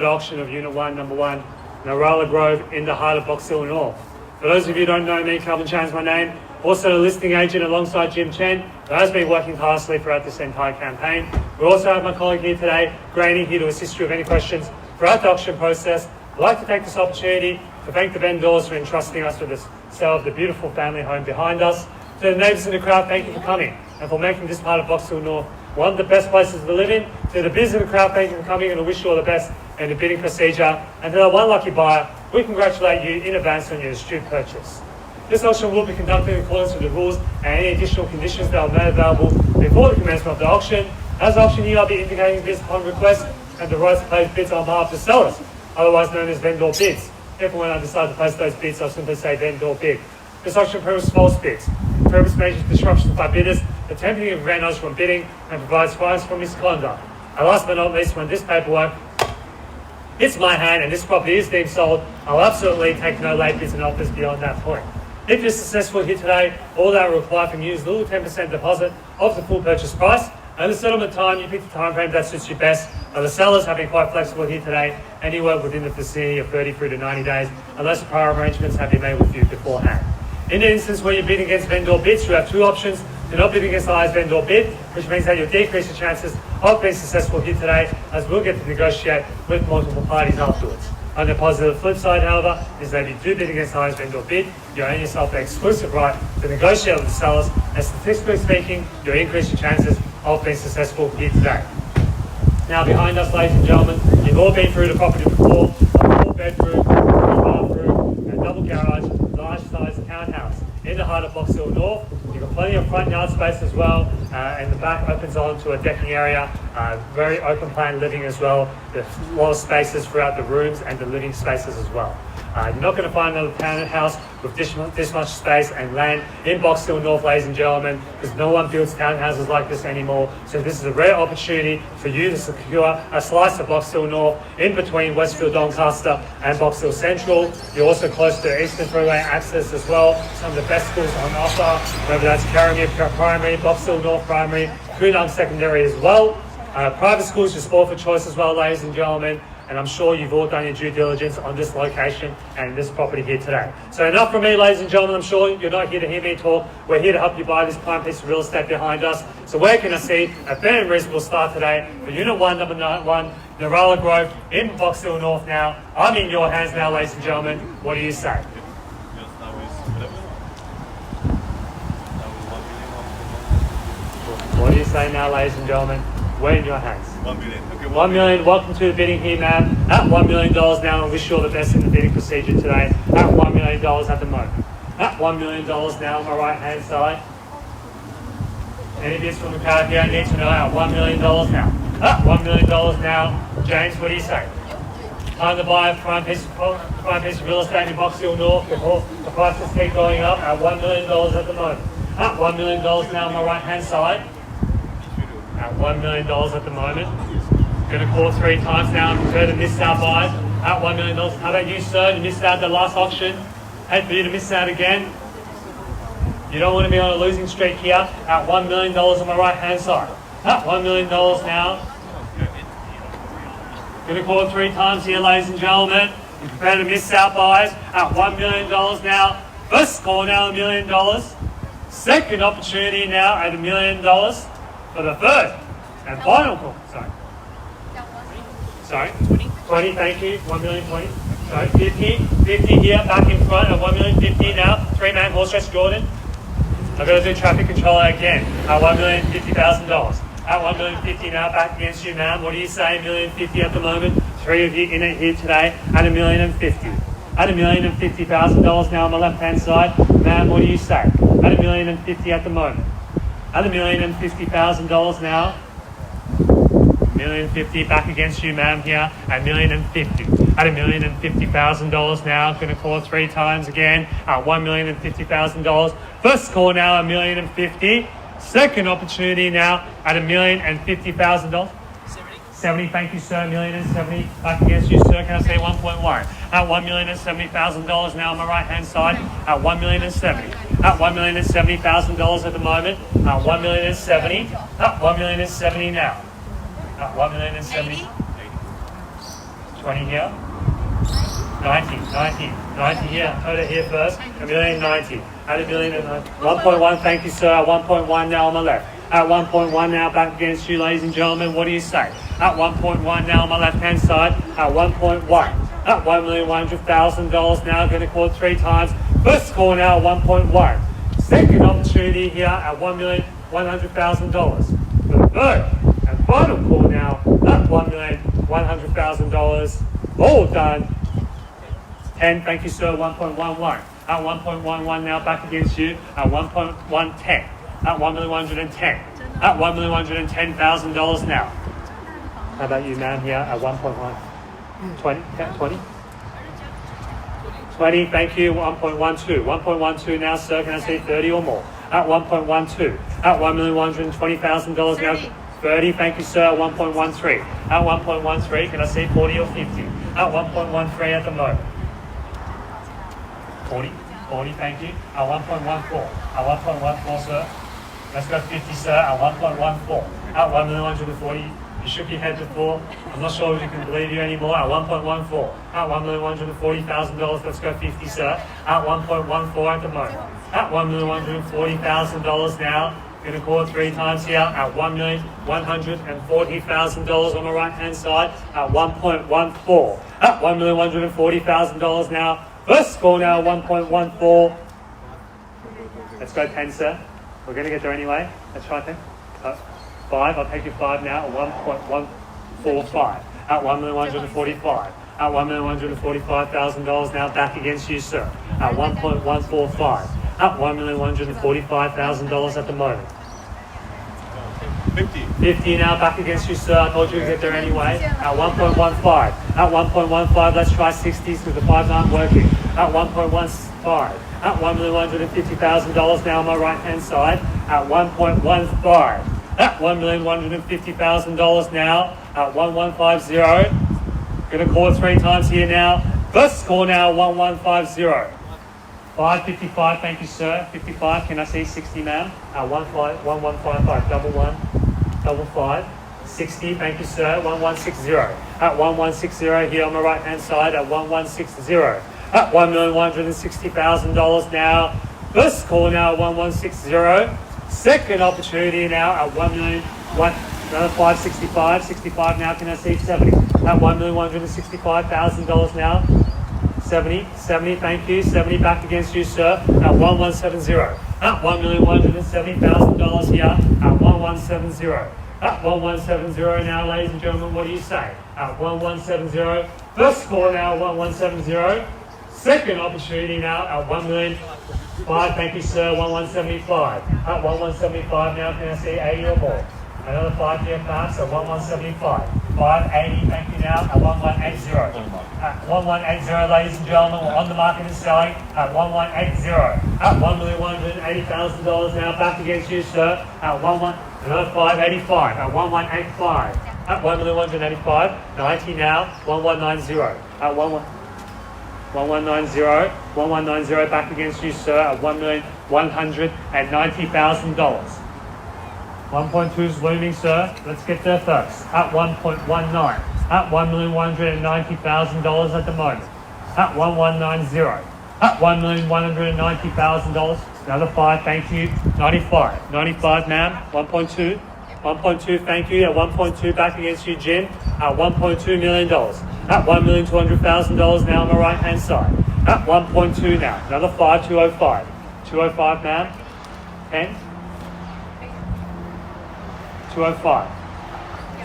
auction of Unit 1, Number 1, Narallah Grove in the heart of Buxton North. For those of you who don't know me, Calvin Chan's my name. Also a listing agent alongside Chen, who has been working tirelessly throughout this entire campaign. We also have my colleague here today, Granny, here to assist you with any questions throughout the auction process. I'd like to take this opportunity to thank the vendors for entrusting us with the sale of the beautiful family home behind us. To the neighbours in the crowd, thank you for coming and for making this part of Buxton North one of the best places to live in. To the business in the crowd, thank you for coming and I wish you all the best in the bidding procedure. And to the one lucky buyer, we congratulate you in advance on your astute purchase. This auction will be conducted in accordance with the rules and any additional conditions that are made available before the commencement of the auction. As auctioneer, I'll be indicating bids upon request and the right to place bids on behalf of the sellers, otherwise known as vendor bids. Therefore, when I decide to place those bids, I'll simply say vendor bid. This auction prohibits false bids. It prohibits major disruptions by bidders, attempting to prevent us from bidding, and provides fines for misconduct. And last but not least, when this paperwork hits my hand and this property is deemed sold, I'll absolutely take no late bids and offers beyond that point. If you're successful here today, all that will require from you is a little 10% deposit of the full purchase price, and the settlement time, you pick the time frame that suits you best. The sellers have been quite flexible here today, anywhere within the vicinity of 30 through to 90 days, unless prior arrangements have been made with you beforehand. In the instance where you're bidding against vendor bids, you have two options. Do not bid against the highest vendor bid, which means that you'll decrease your chances of being successful here today, as we'll get to negotiate with multiple parties afterwards. On the positive flip side, however, is that if you do bid against the highest vendor bid, you own yourself the exclusive right to negotiate with the sellers, and statistically speaking, you'll increase your chances of being successful here today. Now behind us, ladies and gentlemen, you've all been through the property before, a 4-bedroom, 3-bathroom, and double garage, large-sized townhouse in the heart of Buxton North. You've got plenty of front yard space as well, and the back opens onto a decking area, very open plan living as well. There's a lot of spaces throughout the rooms and the living spaces as well. You're not going to find another townhouse with this much space and land in Buxton North, ladies and gentlemen, because no one builds townhouses like this anymore. So this is a rare opportunity for you to secure a slice of Buxton North in between Westfield, Doncaster and Buxton Central. You're also close to Eastern Freeway access as well. Some of the best schools on offer, whether that's Carramia Primary, Buxton North Primary, Koonung Secondary as well. Private schools, your sport for choice as well, ladies and gentlemen. And I'm sure you've all done your due diligence on this location and this property here today. So enough from me, ladies and gentlemen. I'm sure you're not here to hear me talk. We're here to help you buy this prime piece of real estate behind us. So where can I see a fair and reasonable start today for Unit 1, Number 1, Narallah Grove in Buxton North now. I'm in your hands now, ladies and gentlemen. What do you say? What do you say now, ladies and gentlemen? We're in your hands. 1 million. Okay, 1 million. Welcome to the bidding here, ma'am. At $1 million now, and wish you all the best in the bidding procedure today. At $1 million at the moment. At $1 million now on my right hand side. Any bids from the crowd here? I need to know. At $1 million now. At $1 million now. James, what do you say? Time to buy a prime piece of real estate in Buxton North before the prices keep going up. At $1 million at the moment. At $1 million now on my right hand side. At $1 million at the moment. Going to call 3 times now and prefer to miss out buys. At $1 million. How about you, sir? You missed out the last auction. Hate for you to miss out again. You don't want to be on a losing streak here. At $1 million on my right hand side. At $1 million now. Going to call 3 times here, ladies and gentlemen. You prefer to miss out buys. At $1 million now. First call now, $1 million. Second opportunity now at $1 million. For the third and final call. Sorry. 20, thank you. 1,020,000. Sorry, 50 here, back in front at 1,050,000 now. 3-man horse race, Jordan. I've got to do traffic controller again at $1,050,000. At $1,050,000 now, back against you, ma'am. What do you say? $1,050,000 at the moment. 3 of you in it here today at $1,050,000. At $1,050,000 now on my left-hand side. Ma'am, what do you say? At $1,050,000 at the moment. At $1,050,000 now. $1,050,000 back against you, ma'am, here at $1,050,000. At $1,050,000 now. Going to call 3 times again at $1,050,000. First call now, $1,050,000. Second opportunity now at $1,050,000. 70, thank you, sir. $1,070,000 back against you, sir. Can I say 1.1? At $1,070,000 now on my right hand side. At $1,070,000. At $1,070,000 at the moment. At $1,070,000. At $1,070,000 now. At $1,070,000. 20 here. 90 here. Hold it here first. A million 90. At a million and 1.1. Thank you, sir. At 1.1 now on my left. At 1.1 now back against you, ladies and gentlemen. What do you say? At 1.1 now on my left-hand side. At 1.1. At $1,100,000 now. Going to call it 3 times. First call now at 1.1. Second opportunity here at $1,100,000. The third and final call now at $1,100,000. All done. 10, thank you, sir. 1.11. At 1.11 now back against you at 1.110. At $1,110,000. At $1,110,000 now. How about you, ma'am, here at 1.1? 20? 20, thank you. 1.12. 1.12 now, sir. Can I see 30 or more? At 1.12. At $1,120,000 now. 30, thank you, sir. 1.13. At 1.13, can I see 40 or 50? At 1.13 at the moment. 40, thank you. At 1.14. At 1.14, sir. Let's go 50, sir. At 1.14. At $1,140,000. You shook your head before. I'm not sure if you can believe you anymore. At 1.14. At $1,140,000. Let's go 50, sir. At 1.14 at the moment. At $1,140,000 now. Going to call it 3 times here at $1,140,000 on the right hand side at 1.14. At $1,140,000 now. First score now 1.14. Let's go 10, sir. We're going to get there anyway. Let's try 10. 5. I'll take you 5 now at 1.145. At $1,145,000. At $1,145,000 now back against you, sir. At 1.145. At $1,145,000 at the moment. 50 now back against you, sir. I told you to get there anyway. At 1.15. At 1.15, let's try 60s because the 5s aren't working. At 1.15. At $1,150,000 now on my right hand side. At 1.15. At $1,150,000 now. At 1150. Going to call it 3 times here now. First score now 1150. 555, thank you, sir. 55, can I see 60, ma'am? 1155, double 1, double 5. 60, thank you, sir. 1160. At 1160 here on the right hand side at 1160. At $1,160,000 now. First call now at 1160. Second opportunity now at 565. 65 now, can I see 70? At $1,165,000 now. 70, thank you. 70 back against you, sir. At 1170. At $1,170,000 here. At 1170. At 1170 now, ladies and gentlemen, what do you say? At 1170. First score now, 1170. Second opportunity now at 1,000,005. Thank you, sir. 1175. At 1175 now, can I see 80 or more? Another 5 here pass at 1175. 580, thank you now, at 1180. At 1180, ladies and gentlemen, we're on the market and selling at 1180. At $1,180,000 now, back against you, sir, at 585. At 1185. At $1,185. 90 now, 1190. At 1190. 1190 back against you, sir, at $1,190,000. 1.2 is looming, sir. Let's get there first. At 1.19. At $1,190,000 at the moment. At 1190. At $1,190,000. Another 5, thank you. 95. 95, ma'am. 1.2. 1.2, thank you. At 1.2 back against you, Jim. At $1.2 million. At $1,200,000 now on the right hand side. At 1.2 now. Another 5, 205. 205, ma'am. 10. 205.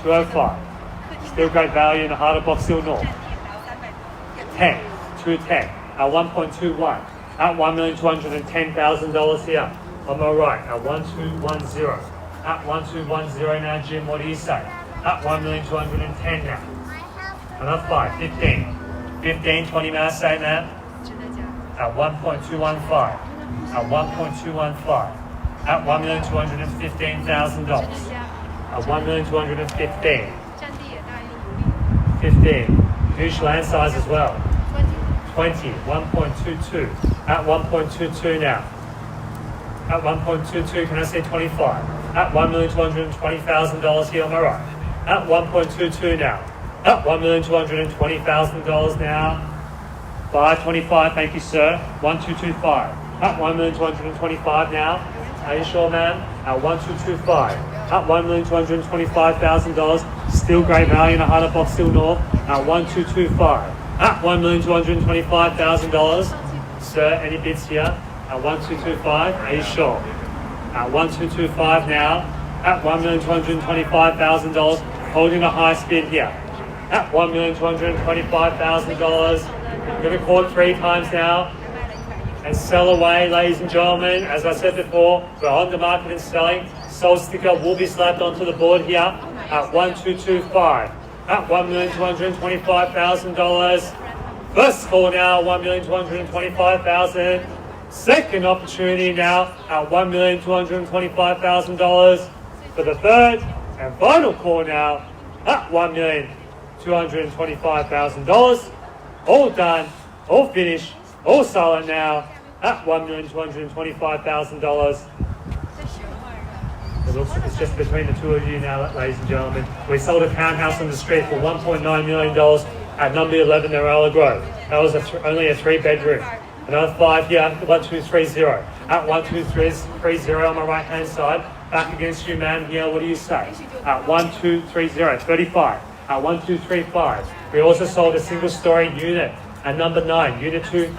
205. Still great value in the heart of Box Hill North. 10. 210. At 1.21. At $1,210,000 here. On my right. At 1210. At 1210 now, Jim. What do you say? At 1,210,000 now. Another 5. 15. 15. 20 now, say, ma'am. At 1.215. At 1.215. At $1,215,000. At $1,215,000. 15. Huge land size as well. 20. 1.22. At 1.22 now. At 1.22, can I say 25? At $1,220,000 here on my right. At 1.22 now. At $1,220,000 now. 525, thank you, sir. 1225. At $1,225,000 now. Are you sure, ma'am? At 1225. At $1,225,000. Still great value in the heart of Buxton North. At 1225. At $1,225,000. Sir, any bids here? At 1225. Are you sure? At 1225 now. At $1,225,000. Holding a high bid here. At $1,225,000. Going to call it 3 times now and sell away, ladies and gentlemen. As I said before, we're on the market and selling. Sold sticker will be slapped onto the board here at 1225. At $1,225,000. First call now, $1,225,000. Second opportunity now at $1,225,000 for the third and final call now at $1,225,000. All done, all finished, all silent now at $1,225,000. It looks like it's just between the two of you now, ladies and gentlemen. We sold a townhouse on the street for $1.9 million at number 11 Narallah Grove. That was only a 3-bedroom. Another 5 here, 1230. At 1230 on my right hand side. Back against you, man, here, what do you say? At 1230, 35. At 1235. We also sold a single story unit at number 9, unit 2.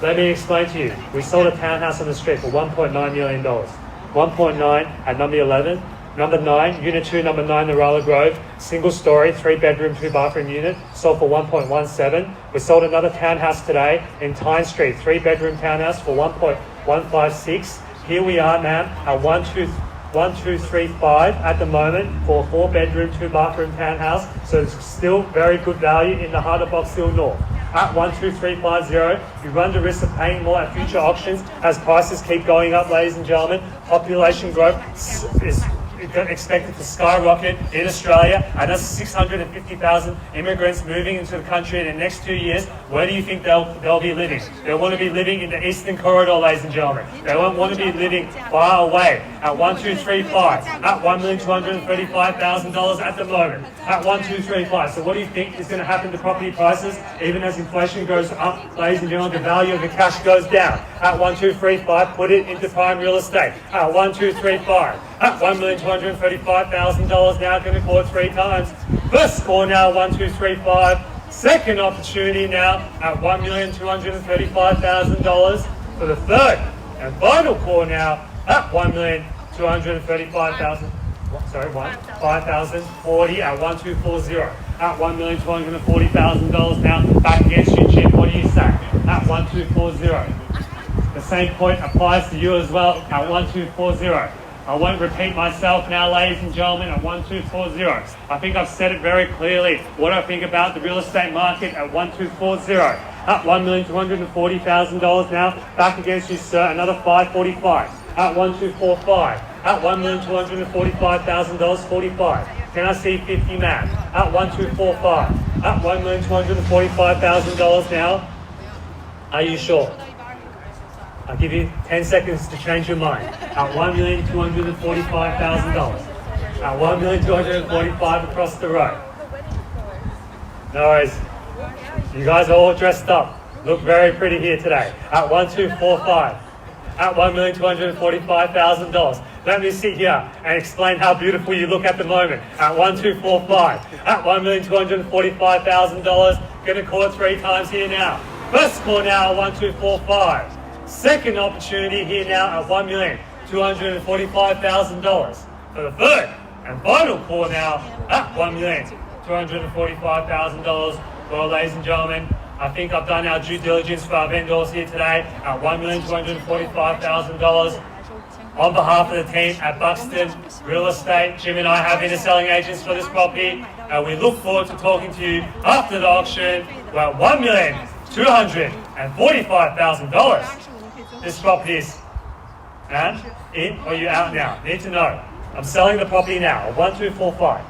Let me explain to you. We sold a townhouse on the street for $1.9 million. 1.9 at number 11. Number 9, unit 2, number 9, Narallah Grove. Single story, 3-bedroom, 2-bathroom unit. Sold for 1.17. We sold another townhouse today in Tyne Street, 3-bedroom townhouse for 1.156. Here we are, ma'am, at 1235 at the moment for a 4-bedroom, 2-bathroom townhouse. So it's still very good value in the heart of Buxton North. At 12350, you run the risk of paying more at future auctions as prices keep going up, ladies and gentlemen. Population growth is expected to skyrocket in Australia. Another 650,000 immigrants moving into the country in the next 2 years. Where do you think they'll be living? They'll want to be living in the Eastern Corridor, ladies and gentlemen. They won't want to be living far away. At 1235, at $1,235,000 at the moment. At 1235. So what do you think is going to happen to property prices? Even as inflation goes up, ladies and gentlemen, the value of the cash goes down. At 1235, put it into prime real estate. At 1235. At $1,235,000 now, going to call it 3 times. First call now, 1235. Second opportunity now at $1,235,000 for the third and final call now at $1,235,000. Sorry, 5,040 at 1240. At $1,240,000 now. Back against you, Chen. What do you say? At 1240. The same point applies to you as well at 1240. I won't repeat myself now, ladies and gentlemen, at 1240. I think I've said it very clearly what I think about the real estate market at 1240. At $1,240,000 now. Back against you, sir. Another 545. At 1245. At $1,245,000, 45. Can I see 50, ma'am? At 1245. At $1,245,000 now. Are you sure? I'll give you 10 seconds to change your mind. At $1,245,000. At $1,245,000 across the road. No worries. You guys are all dressed up. Look very pretty here today. At 1245. At $1,245,000. Let me sit here and explain how beautiful you look at the moment. At 1245. At $1,245,000. Going to call it 3 times here now. First call now at 1245. Second opportunity here now at $1,245,000 for the third and final call now at $1,245,000. Well, ladies and gentlemen, I think I've done our due diligence for our vendors here today at $1,245,000. On behalf of the team at Buxton Real Estate, Jim and I have been the selling agents for this property, and we look forward to talking to you after the auction. We're at $1,245,000. This property is, and in or you out now? Need to know. I'm selling the property now. 1245.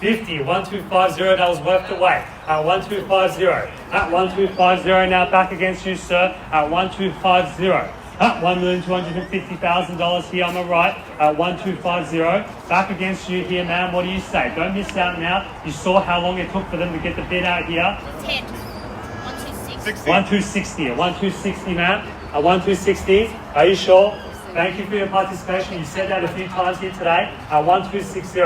50. 1250. That was worth the wait. At 1250. At 1250 now. Back against you, sir. At 1250. At $1,250,000 here on the right at 1250. Back against you here, ma'am. What do you say? Don't miss out now. You saw how long it took for them to get the bid out here. 10. 1260. 1260. 1260, ma'am. At 1260. Are you sure? Thank you for your participation. You said that a few times here today. At 1260.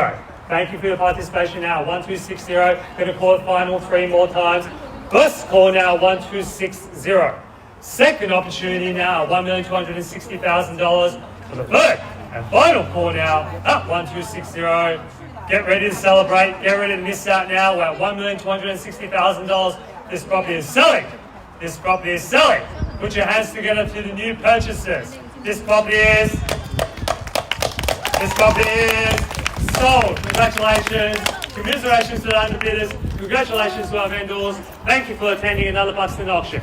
Thank you for your participation now. 1260. Going to call it final 3 more times. First call now. 1260. Second opportunity now, $1,260,000 for the third and final call now at 1260. Get ready to celebrate. Get ready to miss out now. We're at $1,260,000. This property is selling. This property is selling. Put your hands together to the new purchasers. This property is sold. Congratulations. Commiserations to the underbidders. Congratulations to our vendors. Thank you for attending another Buxton auction.